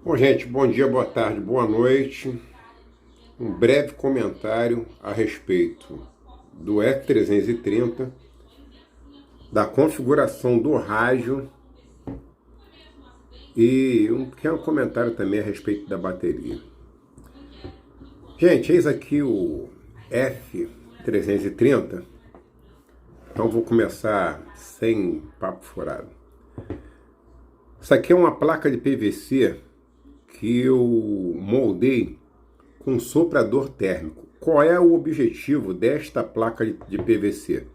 Bom, gente, bom dia, boa tarde, boa noite. Um breve comentário a respeito do F330, da configuração do rádio e um pequeno comentário também a respeito da bateria. Gente, eis aqui o F330. Então vou começar sem papo furado. Isso aqui é uma placa de PVC que eu moldei com soprador térmico. Qual é o objetivo desta placa de PVC?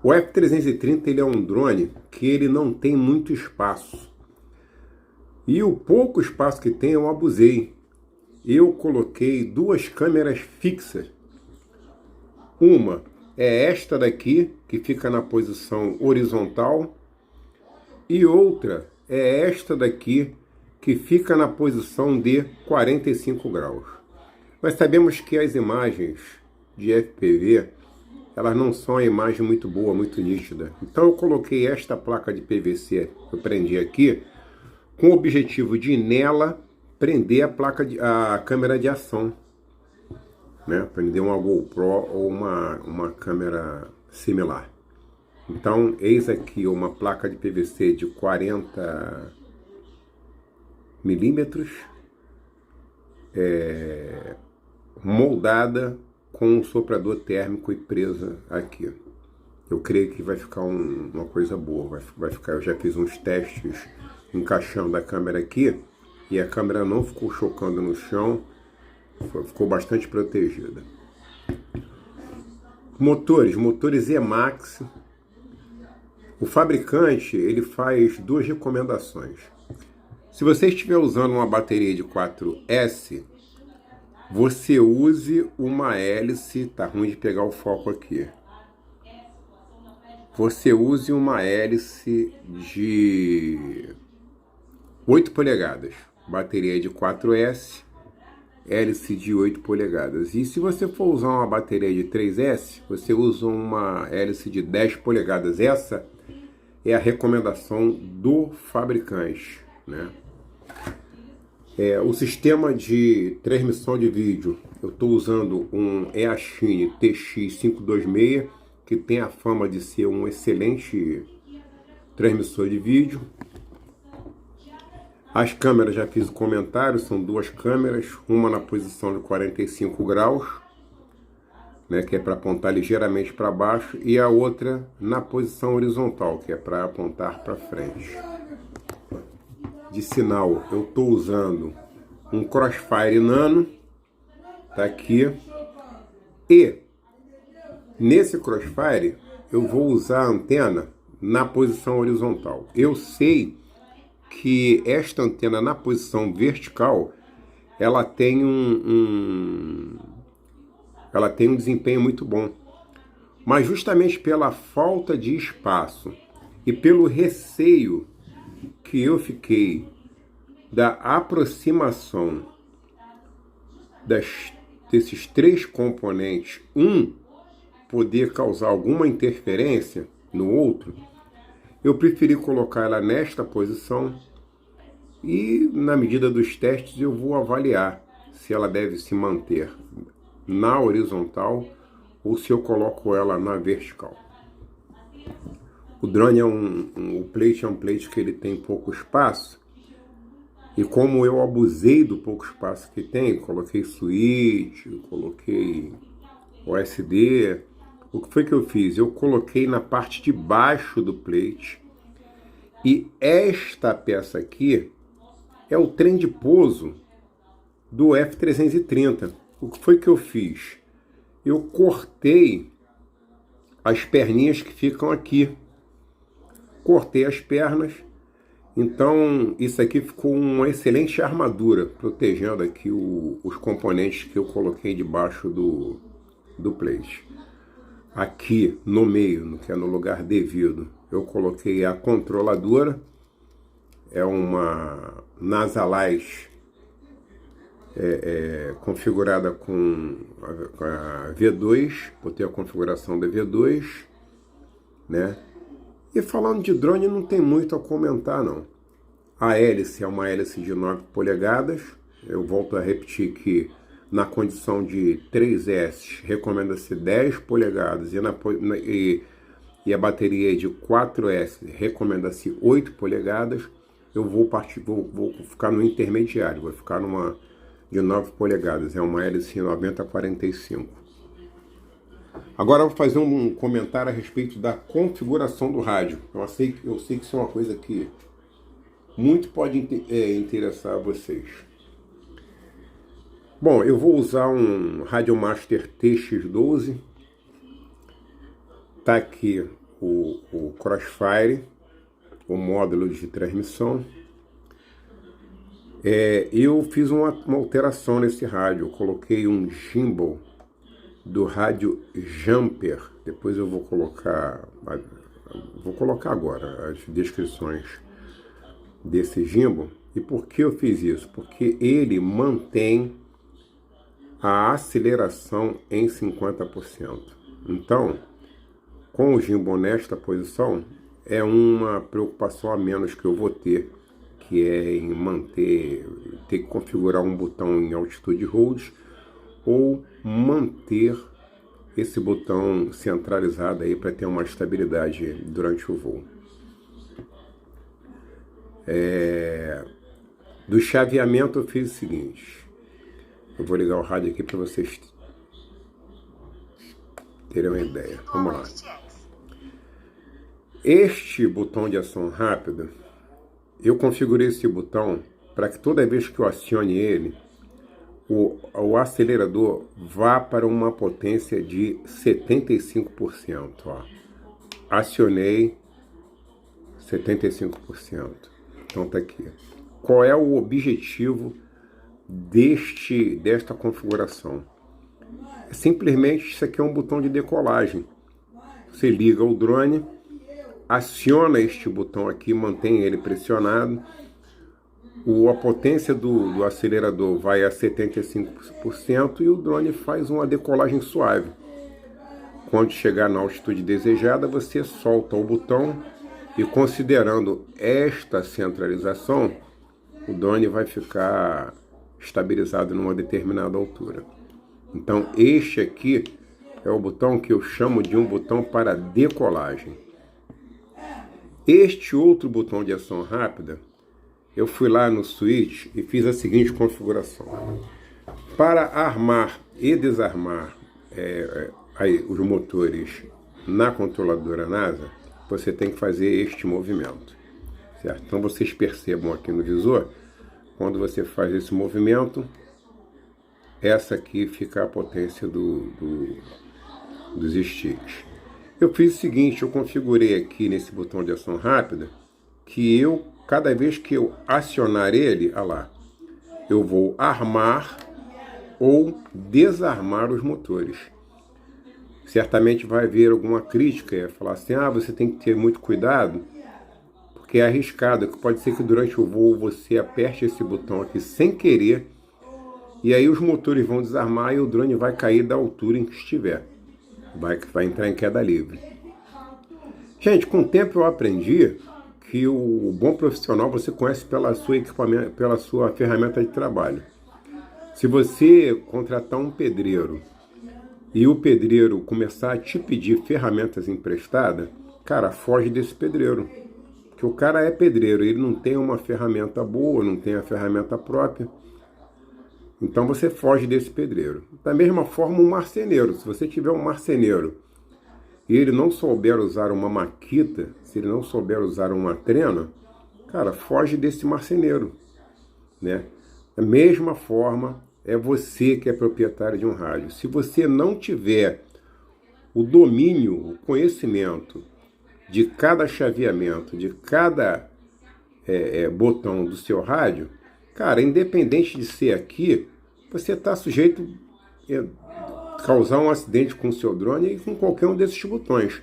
O F330 ele é um drone que ele não tem muito espaço. E o pouco espaço que tem eu abusei. Eu coloquei duas câmeras fixas. Uma é esta daqui, que fica na posição horizontal, e outra é esta daqui, que fica na posição de 45 graus. Nós sabemos que as imagens de FPV, elas não são uma imagem muito boa, muito nítida. Então eu coloquei esta placa de PVC que eu prendi aqui, com o objetivo de nela prender a câmera de ação, né? Prender uma GoPro ou uma câmera similar. Então, eis aqui uma placa de PVC de 40 milímetros, moldada com um soprador térmico e presa aqui. Eu creio que vai ficar uma coisa boa. Vai ficar, eu já fiz uns testes encaixando a câmera aqui e a câmera não ficou chocando no chão, ficou bastante protegida. Motores Emax. O fabricante ele faz duas recomendações. Se você estiver usando uma bateria de 4S, você use uma hélice, tá ruim de pegar o foco aqui. Você use uma hélice de 8 polegadas, bateria de 4S, hélice de 8 polegadas. E se você for usar uma bateria de 3S, você usa uma hélice de 10 polegadas. Essa é a recomendação do fabricante, né? O sistema de transmissão de vídeo, eu estou usando um Eachine TX526, que tem a fama de ser um excelente transmissor de vídeo. As câmeras, já fiz o comentário, são duas câmeras, uma na posição de 45 graus, né, que é para apontar ligeiramente para baixo, e a outra na posição horizontal, que é para apontar para frente. De sinal, eu estou usando um Crossfire Nano, tá aqui, e nesse Crossfire eu vou usar a antena na posição horizontal. Eu sei que esta antena na posição vertical, ela tem um desempenho muito bom, mas justamente pela falta de espaço e pelo receio que eu fiquei da aproximação desses três componentes, poder causar alguma interferência no outro, eu preferi colocar ela nesta posição e, na medida dos testes, eu vou avaliar se ela deve se manter na horizontal ou se eu coloco ela na vertical. O drone o plate é um plate que ele tem pouco espaço, e como eu abusei do pouco espaço que tem, coloquei switch, coloquei OSD, o que foi que eu fiz? Eu coloquei na parte de baixo do plate, e esta peça aqui é o trem de pouso do F330. O que foi que eu fiz? Eu cortei as perninhas que ficam aqui. Cortei as pernas, então isso aqui ficou uma excelente armadura, protegendo aqui os componentes que eu coloquei debaixo do plate. Aqui no meio, que é no lugar devido, eu coloquei a controladora, é uma Nasalite configurada com a V2, botei a configuração da V2, né? E falando de drone, não tem muito a comentar, não. A hélice é uma hélice de 9 polegadas. Eu volto a repetir que na condição de 3S recomenda-se 10 polegadas e a bateria de 4S recomenda-se 8 polegadas. Eu vou ficar no intermediário, vou ficar numa de 9 polegadas, é uma hélice 9045. Agora eu vou fazer um comentário a respeito da configuração do rádio. Eu sei que isso é uma coisa que muito pode interessar a vocês. Bom, eu vou usar um Radiomaster TX12. Tá aqui o Crossfire, o módulo de transmissão. Eu fiz uma alteração nesse rádio. Eu coloquei um gimbal do rádio Jumper. Depois eu vou colocar agora as descrições desse gimbal. E por que eu fiz isso? Porque ele mantém a aceleração em 50%. Então, com o gimbal nesta posição, é uma preocupação a menos que eu vou ter, que é em ter que configurar um botão em altitude hold ou manter esse botão centralizado aí para ter uma estabilidade durante o voo. Do chaveamento eu fiz o seguinte. Eu vou ligar o rádio aqui para vocês terem uma ideia. Vamos lá. Este botão de ação rápida, eu configurei esse botão para que toda vez que eu acione ele, o acelerador vá para uma potência de 75%. Ó. Acionei 75%. Então tá aqui. Qual é o objetivo desta configuração? Simplesmente isso aqui é um botão de decolagem. Você liga o drone, aciona este botão aqui, mantém ele pressionado. A potência do acelerador vai a 75% e o drone faz uma decolagem suave. Quando chegar na altitude desejada, você solta o botão e, considerando esta centralização, o drone vai ficar estabilizado numa determinada altura. Então, este aqui é o botão que eu chamo de um botão para decolagem. Este outro botão de ação rápida, eu fui lá no switch e fiz a seguinte configuração. Para armar e desarmar os motores na controladora NASA, você tem que fazer este movimento, certo? Então vocês percebam aqui no visor, quando você faz esse movimento, essa aqui fica a potência dos sticks. Eu fiz o seguinte, eu configurei aqui nesse botão de ação rápida, que cada vez que eu acionar ele, olha lá, eu vou armar ou desarmar os motores. Certamente vai haver alguma crítica, falar assim, você tem que ter muito cuidado, porque é arriscado, que pode ser que durante o voo você aperte esse botão aqui sem querer, e aí os motores vão desarmar e o drone vai cair da altura em que estiver. Vai entrar em queda livre. Gente, com o tempo eu aprendi que o bom profissional você conhece pela sua ferramenta de trabalho. Se você contratar um pedreiro e o pedreiro começar a te pedir ferramentas emprestadas, cara, foge desse pedreiro. Porque o cara é pedreiro, ele não tem uma ferramenta boa, não tem a ferramenta própria. Então você foge desse pedreiro. Da mesma forma, um marceneiro. Se você tiver um marceneiro e ele não souber usar uma maquita, se ele não souber usar uma trena, cara, foge desse marceneiro, né? Da mesma forma, é você que é proprietário de um rádio. Se você não tiver o domínio, o conhecimento de cada chaveamento, de cada botão do seu rádio, cara, independente de ser aqui, você está sujeito a causar um acidente com o seu drone e com qualquer um desses botões.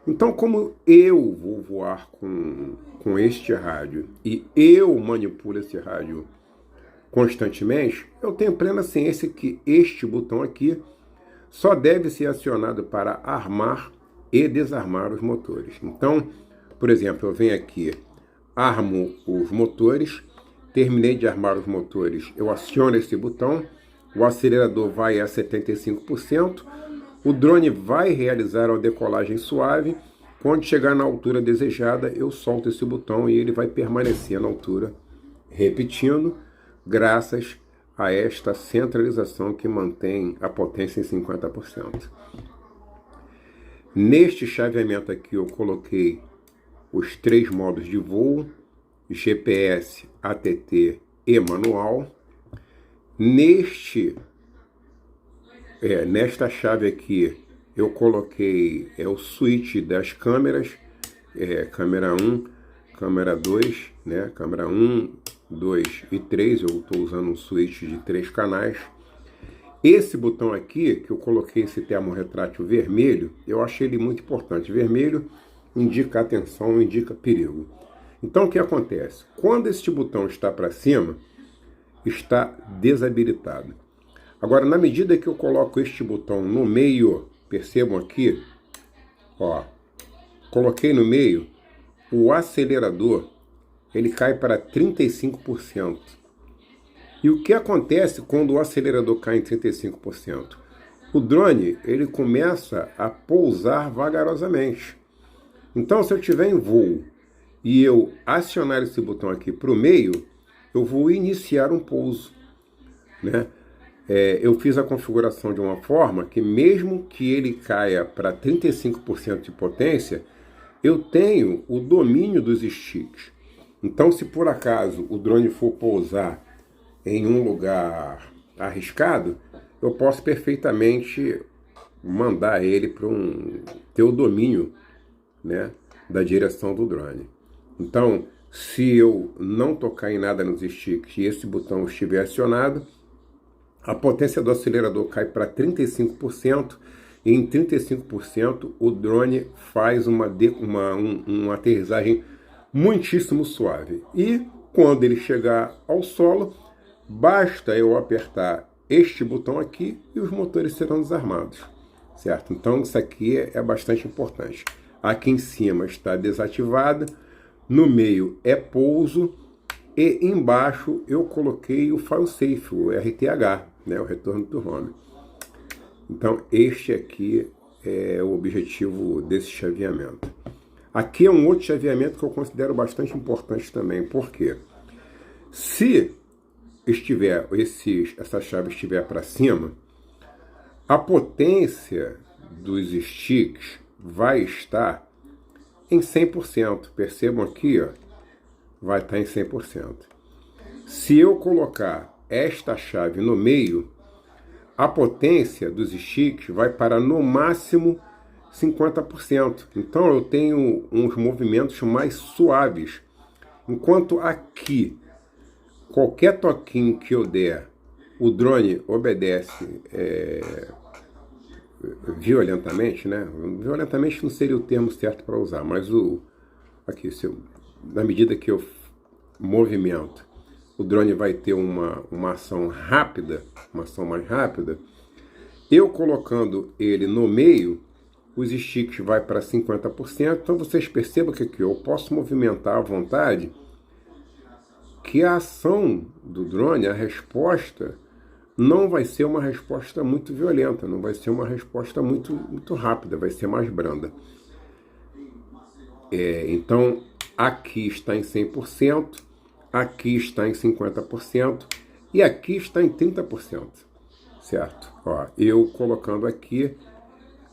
Então, como eu vou voar com este rádio e eu manipulo esse rádio constantemente, eu tenho plena ciência que este botão aqui só deve ser acionado para armar e desarmar os motores. Então, por exemplo, eu venho aqui, armo os motores, terminei de armar os motores, eu aciono esse botão, o acelerador vai a 75%, o drone vai realizar uma decolagem suave, quando chegar na altura desejada, eu solto esse botão e ele vai permanecer na altura, repetindo, graças a esta centralização que mantém a potência em 50%. Neste chaveamento aqui eu coloquei os 3 modos de voo, GPS, ATT e manual. Nesta chave aqui eu coloquei o switch das câmeras, câmera 1, câmera 2, né? Câmera 1, 2 e 3, eu estou usando um switch de 3 canais. Esse botão aqui, que eu coloquei esse termorretrátil vermelho, eu achei ele muito importante. Vermelho indica atenção, indica perigo. Então o que acontece? Quando este botão está para cima, está desabilitado. Agora, na medida que eu coloco este botão no meio, percebam aqui, ó, coloquei no meio, o acelerador, ele cai para 35%. E o que acontece quando o acelerador cai em 35%? O drone, ele começa a pousar vagarosamente. Então, se eu estiver em voo e eu acionar esse botão aqui para o meio, eu vou iniciar um pouso, né? Eu fiz a configuração de uma forma que mesmo que ele caia para 35% de potência, eu tenho o domínio dos sticks. Então, se por acaso o drone for pousar em um lugar arriscado, eu posso perfeitamente mandar ele para ter o domínio, né, da direção do drone. Então, se eu não tocar em nada nos sticks e esse botão estiver acionado, a potência do acelerador cai para 35% e em 35% o drone faz uma aterrissagem muitíssimo suave. E quando ele chegar ao solo, basta eu apertar este botão aqui e os motores serão desarmados, certo? Então isso aqui é bastante importante. Aqui em cima está desativado, no meio é pouso e embaixo eu coloquei o fail-safe, o RTH, né, o retorno to home. Então este aqui é o objetivo desse chaveamento. Aqui é um outro chaveamento que eu considero bastante importante também, porque se essa chave estiver para cima, a potência dos sticks vai estar em 100%. Percebam aqui, ó, vai estar em 100%. Se eu colocar esta chave no meio, a potência dos sticks vai para no máximo 50%. Então eu tenho uns movimentos mais suaves. Enquanto aqui, qualquer toquinho que eu der, o drone obedece violentamente, né? Violentamente não seria o termo certo para usar, mas na medida que eu movimento, o drone vai ter uma ação rápida, uma ação mais rápida. Eu colocando ele no meio, os sticks vai para 50%, então vocês percebam que aqui eu posso movimentar à vontade, que a ação do drone, a resposta, não vai ser uma resposta muito violenta, não vai ser uma resposta muito rápida, vai ser mais branda. Então, aqui está em 100%, aqui está em 50% e aqui está em 30%, certo? Ó, eu colocando aqui,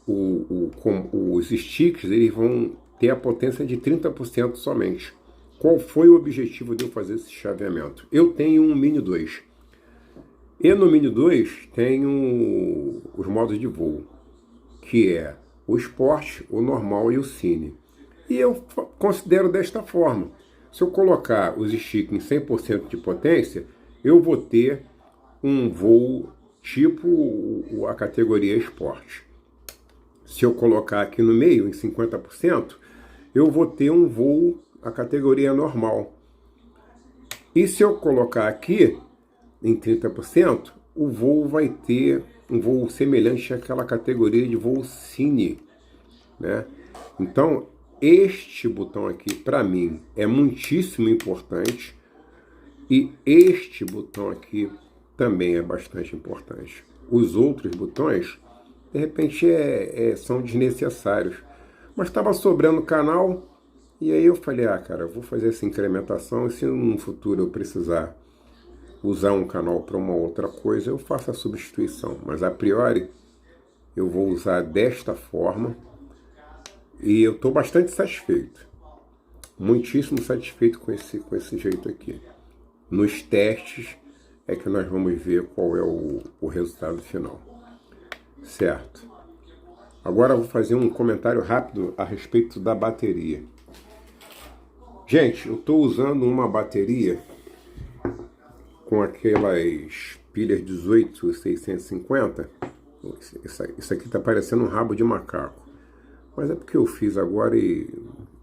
os sticks, eles vão ter a potência de 30% somente. Qual foi o objetivo de eu fazer esse chaveamento? Eu tenho um Mini 2. E no Mini 2 tenho os modos de voo, que é o Sport, o Normal e o Cine. E eu considero desta forma. Se eu colocar os sticks em 100% de potência, eu vou ter um voo tipo a categoria Sport. Se eu colocar aqui no meio, em 50%, eu vou ter um voo a categoria normal. E se eu colocar aqui em 30%, o voo vai ter um voo semelhante àquela categoria de voo Cine, né? Então, este botão aqui, para mim, é muitíssimo importante. E este botão aqui também é bastante importante. Os outros botões, de repente, são desnecessários. Mas estava sobrando canal, e aí eu falei, cara, eu vou fazer essa incrementação, e se no futuro eu precisar usar um canal para uma outra coisa, eu faço a substituição. Mas a priori, eu vou usar desta forma, e eu estou bastante satisfeito. Muitíssimo satisfeito com esse jeito aqui. Nos testes é que nós vamos ver qual é o resultado final. Certo. Agora eu vou fazer um comentário rápido a respeito da bateria. Gente, eu estou usando uma bateria com aquelas pilhas 18650. Isso aqui está parecendo um rabo de macaco. Mas é porque eu fiz agora e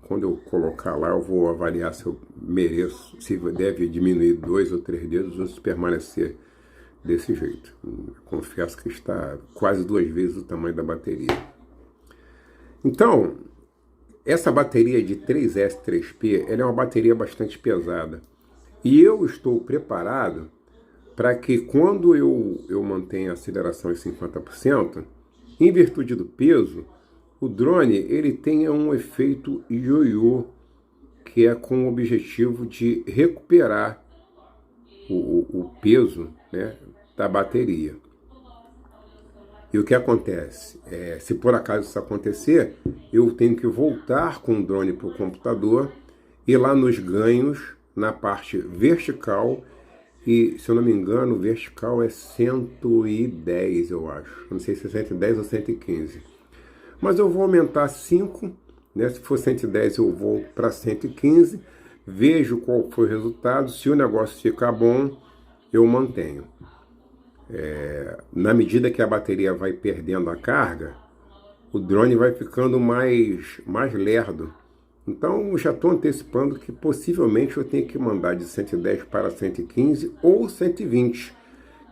quando eu colocar lá eu vou avaliar se eu mereço, se deve diminuir 2 ou 3 dedos ou se permanecer desse jeito. Confesso que está quase 2 vezes o tamanho da bateria. Então, essa bateria de 3S3P, ela é uma bateria bastante pesada. E eu estou preparado para que quando eu mantenha a aceleração em 50%, em virtude do peso, o drone ele tenha um efeito ioiô, que é com o objetivo de recuperar o peso, né, da bateria. E o que acontece? Se por acaso isso acontecer, eu tenho que voltar com o drone para o computador e lá nos ganhos, na parte vertical, e se eu não me engano, o vertical é 110, eu acho. Não sei se é 110 ou 115. Mas eu vou aumentar 5, né? Se for 110 eu vou para 115, vejo qual foi o resultado, se o negócio ficar bom, eu mantenho. Na medida que a bateria vai perdendo a carga, o drone vai ficando mais lerdo. Então eu já estou antecipando que possivelmente eu tenho que mandar de 110 para 115 ou 120,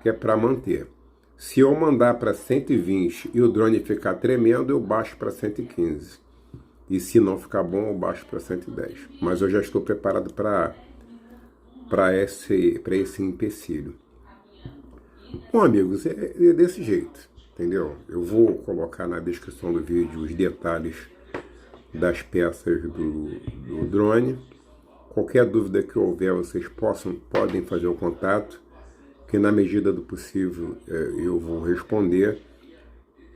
que é para manter. Se eu mandar para 120 e o drone ficar tremendo, eu baixo para 115. E se não ficar bom, eu baixo para 110. Mas eu já estou preparado para esse empecilho. Bom, amigos, é desse jeito, entendeu? Eu vou colocar na descrição do vídeo os detalhes das peças do drone. Qualquer dúvida que houver, vocês podem fazer o contato, que na medida do possível eu vou responder.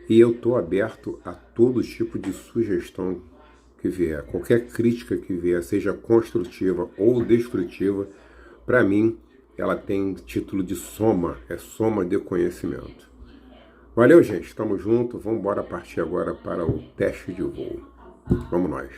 E eu estou aberto a todo tipo de sugestão que vier. Qualquer crítica que vier, seja construtiva ou destrutiva, para mim ela tem título de soma, é soma de conhecimento. Valeu, gente, estamos juntos, vamos embora partir agora para o teste de voo. Vamos nós.